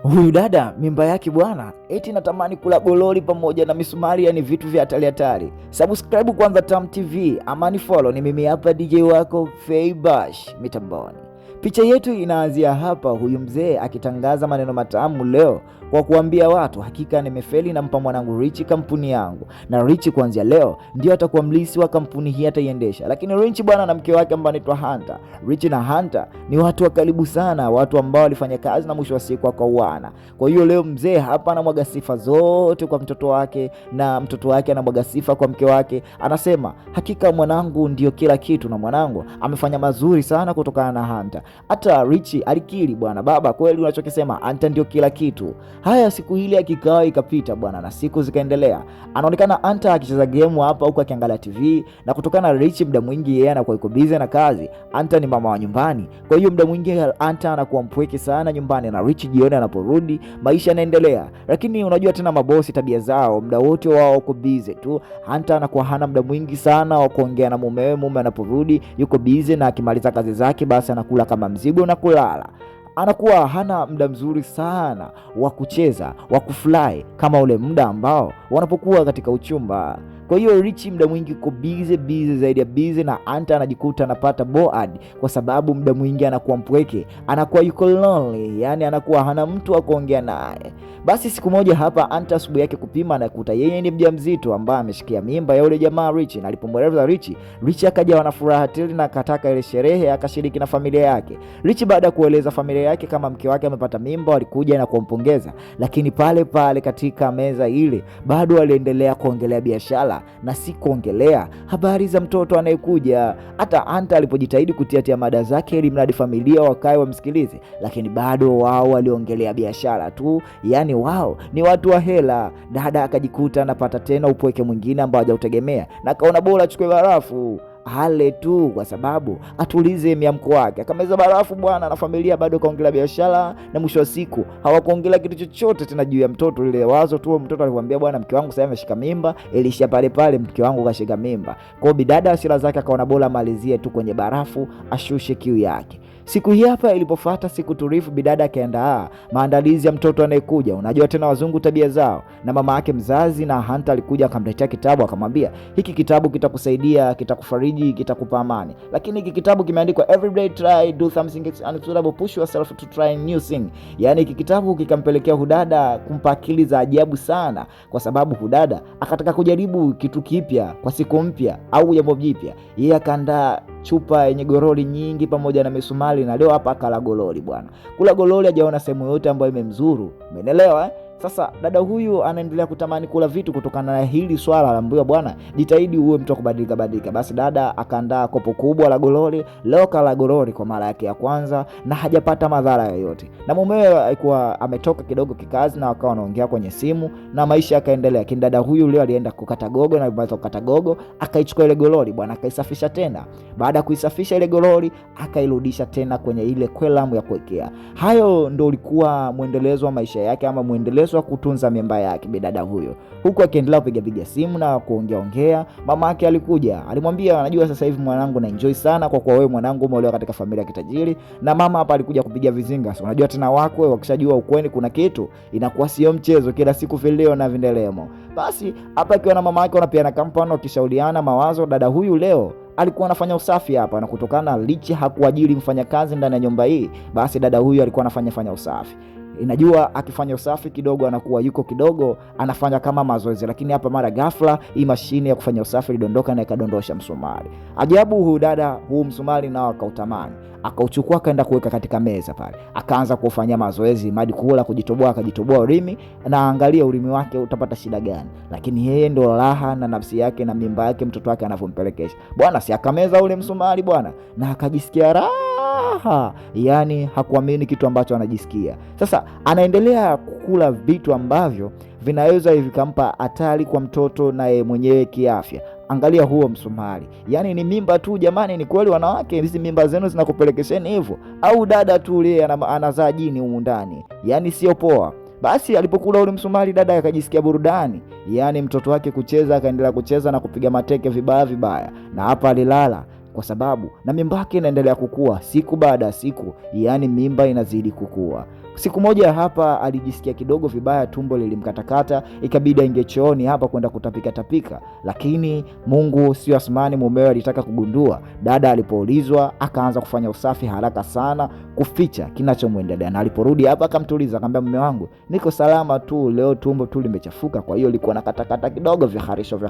Huyu dada mimba yake bwana, eti natamani kula gololi pamoja na misumari, yani vitu vya hatari hatari. Subscribe kwanza Tam TV, amani follow. Ni mimi hapa DJ wako Faybash mitamboni. Picha yetu inaanzia hapa, huyu mzee akitangaza maneno matamu leo kwa kuambia watu, hakika nimefeli, nampa mwanangu Rich kampuni yangu, na Rich kuanzia leo ndio atakuwa mlisi wa kampuni hii, ataiendesha. Lakini Rich bwana na mke wake ambao anaitwa Hunter. Rich na Hunter ni watu wa karibu sana, watu ambao walifanya kazi na mwisho wa siku wakauana. Kwa hiyo leo mzee hapa anamwaga sifa zote kwa mtoto wake, na mtoto wake anamwaga sifa kwa mke wake. Anasema hakika mwanangu ndio kila kitu, na mwanangu amefanya mazuri sana kutokana na Hunter. Hata Rich alikiri, bwana baba, kweli unachokisema, Hunter ndio kila kitu. Haya, siku ile ya kikao ikapita bwana, na siku zikaendelea. Anaonekana Hunter akicheza game hapa huko akiangalia TV, na kutokana na Rich muda mwingi yeye anakuwa yuko busy na kazi. Hunter ni mama wa nyumbani, kwa hiyo muda mwingi Hunter anakuwa mpweke sana nyumbani, na Rich jioni anaporudi maisha yanaendelea. Lakini unajua tena mabosi tabia zao, muda wote wao uko busy tu. Hunter anakuwa hana muda mwingi sana wa kuongea na mumewe. Mume anaporudi yuko busy, na akimaliza kazi zake basi anakula kama mzigo na kulala. Anakuwa hana muda mzuri sana wa kucheza, wa kufly kama ule muda ambao wanapokuwa katika uchumba. Kwa hiyo Rich muda mwingi uko busy zaidi ya busy, na Hunter anajikuta anapata bored kwa sababu muda mwingi anakuwa mpweke, anakuwa yuko lonely, yani anakuwa hana mtu wa kuongea naye. Basi siku moja hapa Hunter asubuhi yake kupima, anakuta yeye ni mjamzito ambaye ameshikia mimba ya yule jamaa Rich, na alipomweleza Rich akaja na furaha tele, na akataka ile sherehe akashiriki na familia yake. Rich baada ya kueleza familia yake kama mke wake amepata mimba, walikuja na kumpongeza, lakini pale pale katika meza ile bado waliendelea kuongelea biashara na si kuongelea habari za mtoto anayekuja. Hata Hunter alipojitahidi kutiatia mada zake ili mradi familia wakae wamsikilize, lakini bado wao waliongelea biashara tu, yani wao ni watu wa hela. Dada akajikuta anapata tena upweke mwingine ambao hajautegemea, na kaona bora achukue barafu hale tu kwa sababu atulize miamko wake. Akameza barafu bwana, na familia bado kaongelea biashara, na mwisho wa siku hawakuongelea kitu chochote tena juu ya mtoto. Lile wazo tu mtoto alimwambia, bwana mke wangu sasa ameshika mimba, ilishia pale pale, mke wangu kashika mimba. Kwa hiyo bidada hasira zake akaona bora malizie tu kwenye barafu ashushe kiu yake. Siku hii hapa ilipofuata siku tulivu, bidada akaenda maandalizi ya mtoto anayekuja. Unajua tena wazungu tabia zao, na mama yake mzazi na Hunter alikuja akamletea kitabu, akamwambia hiki kitabu kitakusaidia, kitakufariji, kitakupa amani, lakini hiki kitabu kimeandikwa everyday try do something unsuitable, push yourself to try new thing. Yani hiki kitabu kikampelekea Hudada kumpa akili za ajabu sana, kwa sababu Hudada akataka kujaribu kitu kipya kwa siku mpya au jambo jipya. Yeye akaandaa chupa yenye gololi nyingi pamoja na misumari, na leo hapa akala gololi bwana. Kula gololi hajaona sehemu yote ambayo imemzuru. Umeelewa? Sasa dada huyu anaendelea kutamani kula vitu kutokana na hili swala la mbwa bwana, jitahidi uwe mtu kubadilika. Basi dada akaandaa kopo kubwa la gololi. Leo kala gololi kwa mara yake ya kwanza na hajapata madhara yoyote. Na mumewe alikuwa ametoka kidogo kikazi, na wakawa wanaongea kwenye simu na maisha yakaendelea. Lakini dada huyu leo alienda kukata gogo, na baada ya kukata gogo akaichukua ile gololi bwana, akaisafisha tena. Baada ya kuisafisha ile gololi akairudisha tena kwenye ile kwelamu ya kuwekea. Hayo ndio ulikuwa muendelezo wa maisha yake, ama muendelezo wa kutunza mimba yake bidada huyo. Huku akiendelea kupiga simu na kuongea, mama yake alikuja, alimwambia, anajua sasa hivi mwanangu na enjoy sana kwa kuwa wewe mwanangu umeolewa katika familia ya kitajiri. Na mama hapa alikuja kupiga vizinga. So unajua tena wako wakishajua ukweli kuna kitu inakuwa sio mchezo, kila siku vileo na vindelemo. Basi hapa akiwa na mama yake wanapiana kampani, wakishauriana mawazo. Dada huyu leo alikuwa anafanya usafi hapa, na kutokana Rich hakuajiri mfanyakazi ndani ya nyumba hii, basi dada huyu alikuwa anafanya usafi. Inajua akifanya usafi kidogo anakuwa yuko kidogo anafanya kama mazoezi, lakini hapa mara ghafla hii mashine ya kufanya usafi ilidondoka na ikadondosha msumari. Ajabu, huyu dada huu msumari nao akautamani, akauchukua akaenda kuweka katika meza pale, akaanza kufanya mazoezi madi kula, kujitoboa, akajitoboa ulimi, na angalia ulimi wake utapata shida gani. Lakini yeye ndo raha na nafsi yake na mimba yake mtoto wake anavompelekesha bwana, si akameza ule msumari bwana, na akajisikia raha, yani hakuamini kitu ambacho anajisikia. Sasa anaendelea kukula vitu ambavyo vinaweza vikampa hatari kwa mtoto na yeye mwenyewe kiafya. Angalia huo msumari, yani ni mimba tu jamani. Ni kweli wanawake hizi mimba zenu zinakupelekesheni hivyo, au dada tu ile anazaa jini humu ndani? Yani sio poa. Basi alipokula ule msumari dada akajisikia burudani, yani mtoto wake kucheza, akaendelea kucheza na kupiga mateke vibaya, na hapa alilala kwa sababu na mimba yake inaendelea kukua siku baada ya siku, yani mimba inazidi kukua. Siku moja hapa alijisikia kidogo vibaya, tumbo lilimkatakata, ikabidi aingie chooni hapa kwenda kutapika tapika, lakini Mungu sio Asmani, mumewe alitaka kugundua. Dada alipoulizwa akaanza kufanya usafi haraka sana kuficha kinachomwendelea, na aliporudi hapa akamtuliza, akamwambia mume wangu niko salama tu, leo tumbo tu limechafuka, kwa hiyo liko na katakata kidogo vya harisho.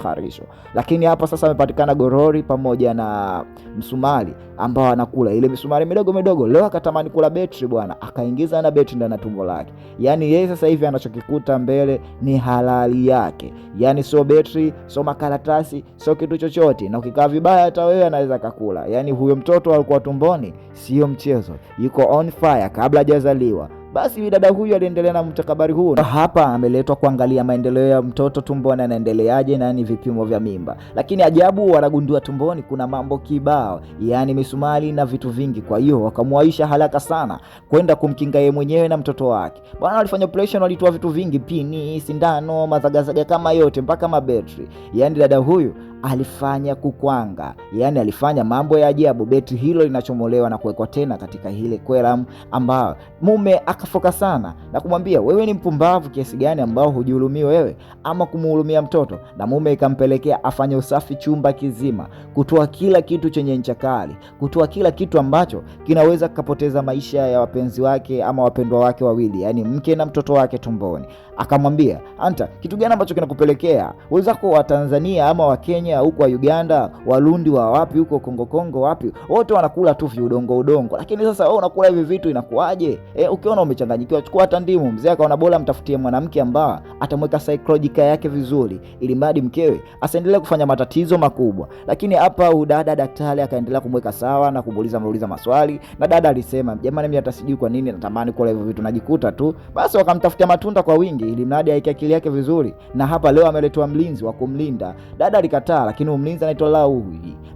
Lakini hapa sasa amepatikana gorori pamoja na msumari ambao anakula ile misumari midogo. Leo akatamani kula betri bwana, akaingiza na betri ndani ya tumbo lake. Yani yeye sasa hivi anachokikuta mbele ni halali yake, yani sio betri, sio makaratasi, sio kitu chochote, na ukikaa vibaya hata wewe anaweza kukula. Yani huyo mtoto alikuwa tumboni sio mchezo, yuko on fire kabla hajazaliwa. Basi dada huyu aliendelea na mtakabari huu. Hapa ameletwa kuangalia maendeleo ya mtoto tumboni anaendeleaje na ni vipimo vya mimba. Lakini ajabu, wanagundua tumboni kuna mambo kibao, yani misumari na vitu vingi. Kwa hiyo wakamwaisha haraka sana kwenda kumkinga yeye mwenyewe na mtoto wake. Bwana walifanya operation, walitoa vitu vingi, pini, sindano, mazagazaga kama yote mpaka mabetri. Yani dada huyu alifanya kukwanga, yani alifanya mambo ya ajabu. Betri hilo linachomolewa na kuwekwa tena katika ile kwelamu, ambao mume akafoka sana na kumwambia wewe ni mpumbavu kiasi gani ambao hujihurumii wewe ama kumuhurumia mtoto. Na mume ikampelekea afanye usafi chumba kizima, kutoa kila kitu chenye ncha kali, kutoa kila kitu ambacho kinaweza kupoteza maisha ya wapenzi wake ama wapendwa wake wawili, yani mke na mtoto wake tumboni. Akamwambia, anta, kitu gani ambacho kinakupelekea wenzako wa Tanzania ama wa Kenya huko wa Uganda, Warundi wa wapi huko Kongo wapi, wote wanakula tu udongo, lakini sasa wewe unakula hivi vitu, inakuaje? Ukiona umechanganyikiwa, chukua hata ndimu. Mzee akaona bora mtafutie mwanamke ambao atamweka psychological yake vizuri, ili mradi mkewe asiendelee kufanya matatizo makubwa. Lakini hapa udada daktari akaendelea kumweka sawa na kumuuliza maswali, na dada alisema, jamani mimi hata sijui kwa nini natamani kula hivyo vitu, najikuta tu. Basi wakamtafutia matunda kwa wingi ili mradi aike akili yake vizuri. Na hapa leo ameletwa mlinzi wa kumlinda. Dada alikataa, lakini mlinzi anaitwa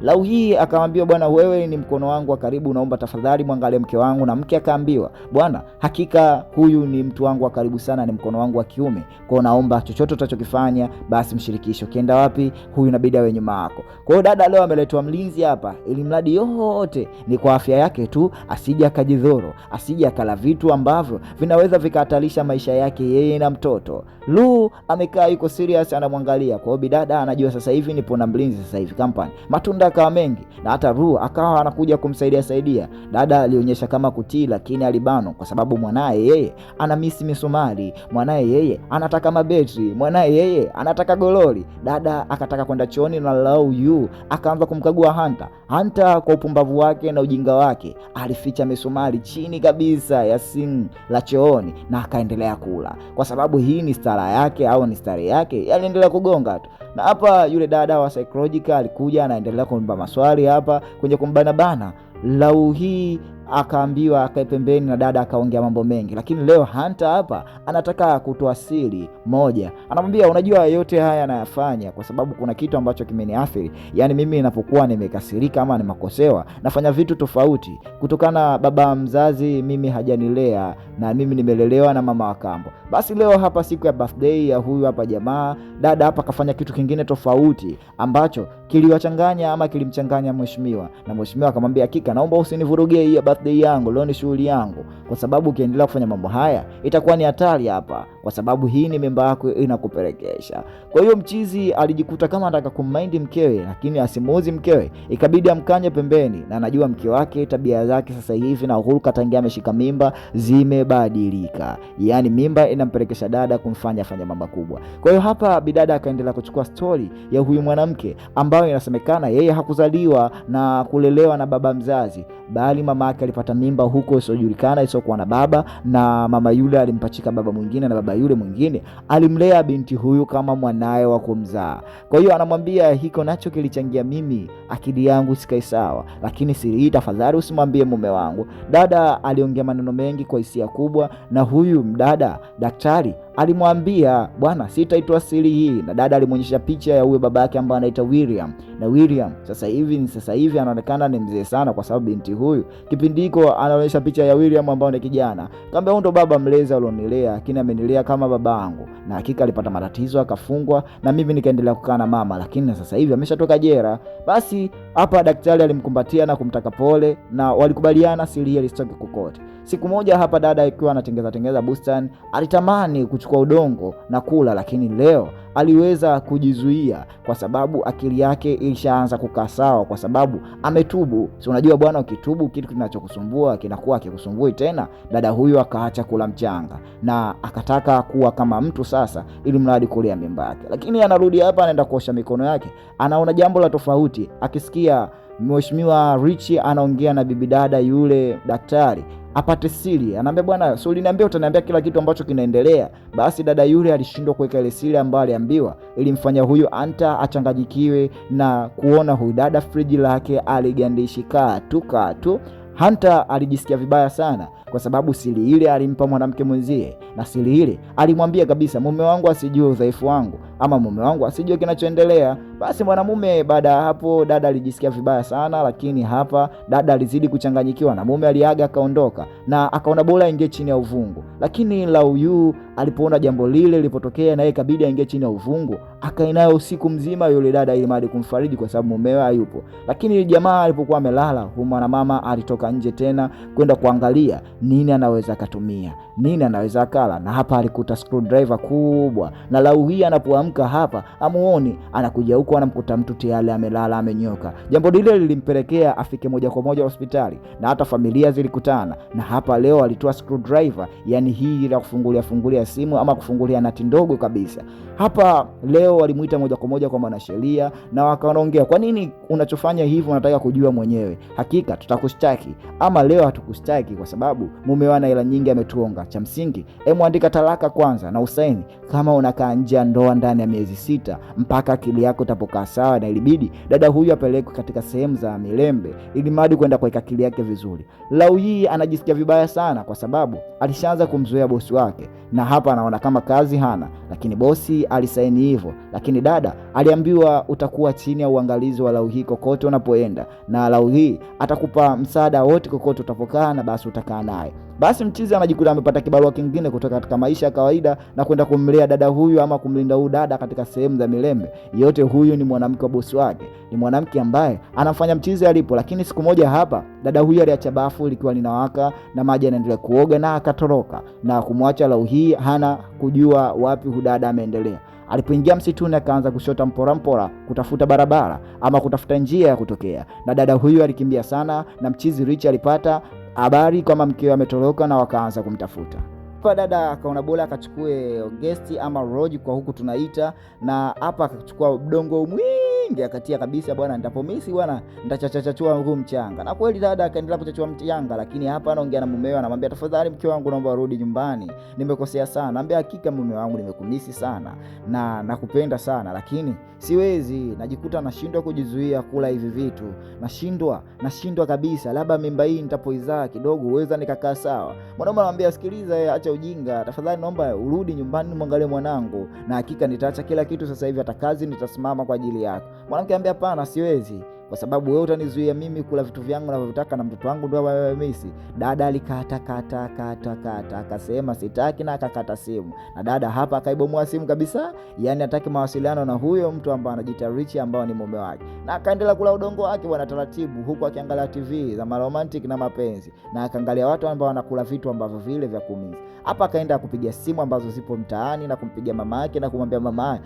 Lauhi akamwambia, bwana wewe ni mkono wangu wa karibu, naomba tafadhali muangalie mke wangu. Na mke akaambiwa, bwana hakika huyu ni mtu wangu wa karibu sana, ni mkono wangu wa kiume, kwa naomba chochote utachokifanya basi mshirikishe. Ukienda wapi huyu inabidi awe nyuma yako. Kwa hiyo dada leo ameletwa mlinzi hapa ili mradi yote ni kwa afya yake tu, asije akajidhuru, asije akala vitu ambavyo vinaweza vikahatarisha maisha yake yeye na mtoto. Lu amekaa yuko serious anamwangalia. Kwa hiyo bidada anajua sasa hivi nipo na mlinzi sasa hivi kampani. Matunda akawa mengi na hata Ru akawa anakuja kumsaidia. Dada alionyesha kama kutii, lakini alibano kwa sababu mwanae yeye ana misi misumari, mwanae yeye anataka mabetri, mwanae yeye anataka gololi. Dada akataka kwenda chooni na Lauyu akaanza kumkagua Hunter kwa upumbavu wake na ujinga wake alificha misumari chini kabisa ya sink la chooni na akaendelea kula, kwa sababu hii ni stara yake au ni stare yake, aliendelea kugonga tu. Na hapa yule dada wa psychological alikuja anaendelea kumba maswali hapa kwenye kumbana. Lauhi akaambiwa akae pembeni na dada akaongea mambo mengi. Lakini leo Hunter hapa anataka kutoa siri moja. Anamwambia, unajua yote haya anayafanya kwa sababu kuna kitu ambacho kimeniathiri. Yani mimi ninapokuwa nimekasirika ama nimekosewa, nafanya vitu tofauti kutokana baba mzazi mimi hajanilea na mimi nimelelewa na mama wa kambo. Basi leo hapa siku ya birthday ya huyu hapa jamaa, dada hapa kafanya kitu kingine tofauti ambacho kiliwachanganya ama kilimchanganya mheshimiwa. Na mheshimiwa akamwambia, hakika naomba usinivurugie hii birthday yangu, leo ni shughuli yangu, kwa sababu ukiendelea kufanya mambo haya itakuwa ni hatari hapa, kwa sababu hii ni mimba yako inakupelekesha. Kwa hiyo mchizi alijikuta kama anataka kummind mkewe, lakini asimuuzi mkewe, ikabidi amkanye pembeni. Na anajua mke wake tabia zake sasa hivi na hulka tangia ameshika mimba zimebadilika, yani mimba inampelekesha dada kumfanya afanye mambo kubwa. Kwa hiyo hapa bidada akaendelea kuchukua story ya huyu mwanamke ambayo inasemekana yeye hakuzaliwa na kulelewa na baba mzazi, bali mama yake alipata mimba huko isiojulikana, isiokuwa na baba, na mama yule alimpachika baba mwingine, na baba yule mwingine alimlea binti huyu kama mwanae wa kumzaa. Kwa hiyo anamwambia, hiko nacho kilichangia mimi akili yangu sikai sawa, lakini siri hii tafadhali usimwambie mume wangu. Dada aliongea maneno mengi kwa hisia kubwa, na huyu mdada daktari alimwambia, bwana sitaitoa siri hii. Na dada alimuonyesha picha ya huyo baba yake ambaye anaitwa William. Na William sasa hivi anaonekana ni mzee sana, kwa sababu binti huyu kipindi hiko anaonyesha picha ya William ambaye ni kijana. Kaambia, huyo ndo baba mlezi alionilea, lakini amenilea kama babangu. na hakika alipata matatizo akafungwa, na mimi nikaendelea kukaa na mama, lakini sasa hivi ameshatoka jela. Basi hapa daktari alimkumbatia na kumtaka pole, na walikubaliana siri hii isitoke kokote. Siku moja hapa dada akiwa anatengeza bustani alitamani kuchukua udongo na kula, lakini leo aliweza kujizuia kwa sababu akili yake ilishaanza kukaa sawa, kwa sababu ametubu. Si unajua bwana, ukitubu kitu kinachokusumbua kinakuwa kikusumbui tena. Dada huyu akaacha kula mchanga na akataka kuwa kama mtu sasa, ili mradi kulea mimba yake. Lakini anarudi hapa, anaenda kuosha mikono yake, anaona jambo la tofauti. Akisikia Mheshimiwa Richi anaongea na bibi dada yule daktari apate siri, anaambia bwana, so uliniambia utaniambia kila kitu ambacho kinaendelea. Basi dada yule alishindwa kuweka ile siri ambayo aliambiwa, ilimfanya huyu Hunter achanganyikiwe na kuona huyu dada friji lake aligandishika tu. Hunter alijisikia vibaya sana kwa sababu siri ile alimpa mwanamke mwenzie, na siri ile alimwambia kabisa, mume wangu asijue udhaifu wangu, ama mume wangu asijue kinachoendelea. Basi mwanamume, baada ya hapo dada alijisikia vibaya sana, lakini hapa dada alizidi kuchanganyikiwa na mume aliaga akaondoka, na akaona bora aingie chini ya uvungu. Lakini Lau Yu alipoona jambo lile lilipotokea, na yeye kabidi aingie chini ya uvungu, akainayo usiku mzima yule dada ili madi kumfariji kwa sababu mumewe hayupo. Lakini jamaa alipokuwa amelala, huyu mwanamama alitoka nje tena kwenda kuangalia nini anaweza akatumia, nini anaweza akala, na hapa alikuta screwdriver kubwa. Na Lau hii anapoamka hapa amuoni, anakuja huko anamkuta mtu tayari amelala amenyoka. Jambo lile lilimpelekea afike moja kwa moja hospitali, na hata familia zilikutana. Na hapa leo alitoa screwdriver, yani hii ya kufungulia simu ama kufungulia nati ndogo kabisa. Hapa leo walimuita moja kwa moja kwa mwanasheria na wakaongea, kwa nini unachofanya hivyo, unataka kujua mwenyewe, hakika tutakushtaki. Ama leo hatukushtaki kwa sababu mume wana hela nyingi ametuonga. Cha msingi andika talaka kwanza na usaini kama unakaa nje ya ndoa ndani ya miezi 6 mpaka akili yako itapokaa sawa. Na ilibidi dada huyu apelekwe katika sehemu za Milembe ili mradi kwenda kuweka akili yake vizuri. Lau hii anajisikia vibaya sana kwa sababu alishaanza kumzoea bosi wake, na hapa anaona kama kazi hana, lakini bosi alisaini hivyo. Lakini dada aliambiwa utakuwa chini ya uangalizi wa Lau hii kokote unapoenda, na Lau hii atakupa msaada wote kokote utapokaa, na basi utakaa naye. Basi mchizi anajikuta amepata kibarua kingine kutoka katika maisha ya kawaida na kwenda kumlea dada huyu ama kumlinda huyu dada katika sehemu za Milembe. Yote huyu ni mwanamke wa bosi wake, ni mwanamke ambaye anamfanya mchizi alipo. Lakini siku moja hapa dada huyu aliacha bafu likiwa linawaka na maji yanaendelea kuoga, na akatoroka na kumwacha Lau hii hana kujua wapi huyu dada ameendelea. Alipoingia msituni akaanza kushota mpora kutafuta barabara ama kutafuta njia ya kutokea, na dada huyu alikimbia sana, na mchizi Rich alipata habari kama mkewe ametoroka na wakaanza kumtafuta. Kwa dada akaona bora akachukue guest ama roji kwa huku tunaita, na hapa akachukua udongo mwingi akatia kabisa, bwana nitapomisi bwana nitachachachua huu mchanga. Na kweli dada akaendelea kuchachua mchanga, lakini hapa anaongea na mumewe, anamwambia tafadhali mke wangu naomba urudi nyumbani, nimekosea sana. Anambia hakika mume wangu nimekumisi sana na nakupenda sana, lakini siwezi, najikuta nashindwa kujizuia kula hivi vitu, nashindwa kabisa, labda mimba hii nitapoizaa kidogo uweza nikakaa sawa. Mwanaume anamwambia sikiliza, acha ujinga, tafadhali naomba urudi nyumbani muangalie mwanangu, na hakika nitaacha kila kitu sasa hivi, hata kazi nitasimama kwa ajili yako. Mwanamke anambia hapana, siwezi, kwa sababu wewe utanizuia mimi kula vitu vyangu ninavyotaka na mtoto wangu ndio wewe misi. Dada alikata akasema sitaki, na akakata simu. Na dada hapa akaibomoa simu kabisa, yani hataki mawasiliano na huyo mtu ambaye anajiita Rich ambao ni mume wake, na akaendelea kula udongo wake bwana taratibu, huku akiangalia TV za romantic na mapenzi, na akaangalia watu ambao wanakula vitu ambavyo vile vya kuumiza. Hapa akaenda kupiga simu ambazo zipo mtaani na kumpigia mama yake na kumwambia mama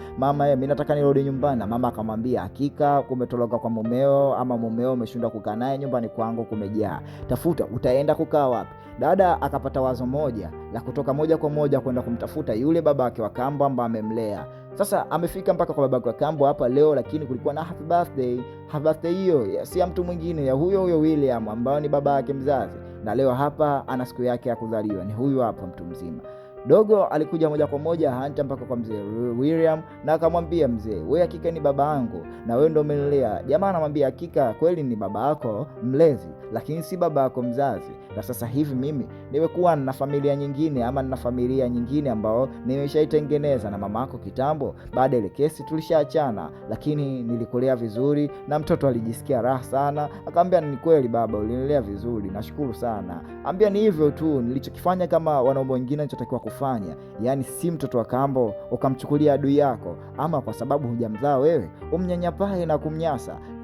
mimi nataka nirudi nyumbani. Na mama akamwambia hakika kumetoroka kwa mumeo, ama mumeo umeshindwa kukaa naye nyumbani kwangu kumejaa, tafuta utaenda kukaa wapi. Dada akapata wazo moja la kutoka moja kwa moja kwenda kumtafuta yule babake wa kambo ambaye amemlea. Sasa amefika mpaka kwa babake wa kambo hapa leo, lakini kulikuwa na happy birthday hiyo si ya mtu mwingine, ya huyo William ambaye ni baba yake mzazi, na leo hapa ana siku yake ya kuzaliwa. Ni huyu hapa mtu mzima. Dogo alikuja moja kwa moja Hunter mpaka kwa mzee William na akamwambia, mzee wewe hakika ni baba yangu na wewe ndio umenilea. Jamaa anamwambia hakika kweli ni baba yako mlezi, lakini si baba yako mzazi. Na sasa hivi mimi nimekuwa na familia nyingine ama na familia nyingine ambao nimeshaitengeneza na mama yako kitambo. Baada ile kesi tulishaachana, lakini nilikulea vizuri na mtoto alijisikia raha sana. Akamwambia ni kweli baba, ulinilea vizuri, nashukuru sana. Ambia ni hivyo tu nilichokifanya kama wanaume wengine nilichotakiwa kufanya, yaani si mtoto wa kambo ukamchukulia adui yako, ama kwa sababu hujamzaa wewe umnyanyapae na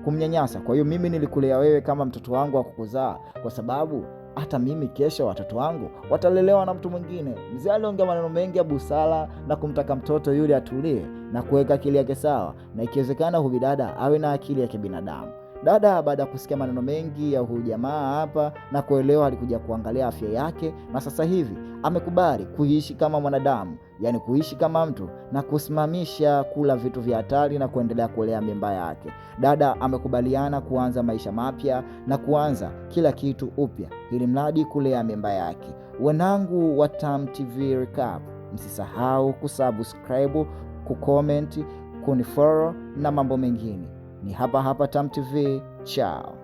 kumnyanyasa. Kwa hiyo mimi nilikulea wewe kama mtoto wangu wa kukuzaa, kwa sababu hata mimi kesho watoto wangu watalelewa na mtu mwingine. Mzee aliongea maneno mengi ya busara na kumtaka mtoto yule atulie na kuweka akili yake sawa, na ikiwezekana huyu dada awe na akili ya kibinadamu. Dada baada ya kusikia maneno mengi ya huyu jamaa hapa na kuelewa, alikuja kuangalia afya yake, na sasa hivi amekubali kuishi kama mwanadamu, yaani kuishi kama mtu na kusimamisha kula vitu vya hatari na kuendelea kulea mimba yake. Dada amekubaliana kuanza maisha mapya na kuanza kila kitu upya, ili mradi kulea mimba yake. Wanangu wa Tam TV Recap, msisahau kusubscribe, kucomment, kunifollow na mambo mengine. Ni hapa hapa Tam TV. Ciao.